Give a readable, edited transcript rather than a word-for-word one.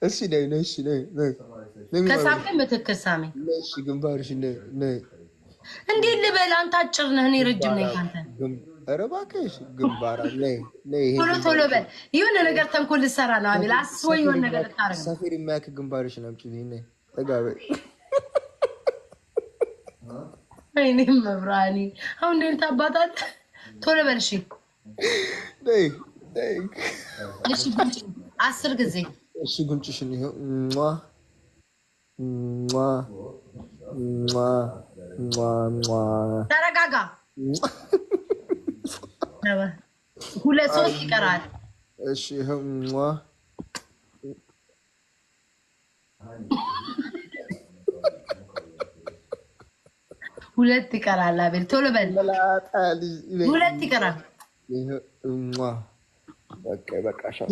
እሺ ነይ እሺ ነይ ከሳምከኝ በትክክል ሳሚ እሺ ግንባርሽ ነይ እንዴ ልበል አንተ አጭር ነህ እኔ ረጅም ነኝ ካንተ ኧረ እባክሽ ግንባራ ነይ ይሄ ቶሎ በል የሆነ ነገር ተንኮል ልትሰራ ነው አቤል አስበው የሆነ ነገር ልታረግ ነው ሰፈር የሚያክ ግንባርሽን አምጪልኝ ነይ ተጋበይ አይኔም መብራኒ አሁን እንዴት ታባታል ቶሎ በል እሺ ነይ እሺ 10 ጊዜ እሺ ጉንጭሽን ይሄው ተረጋጋ ሁለት ሶስት ይቀራል እሺ ይሄው ሁለት ይቀራል አቤል ቶሎ በል ሁለት ይቀራል ይሄው በቃ ሻ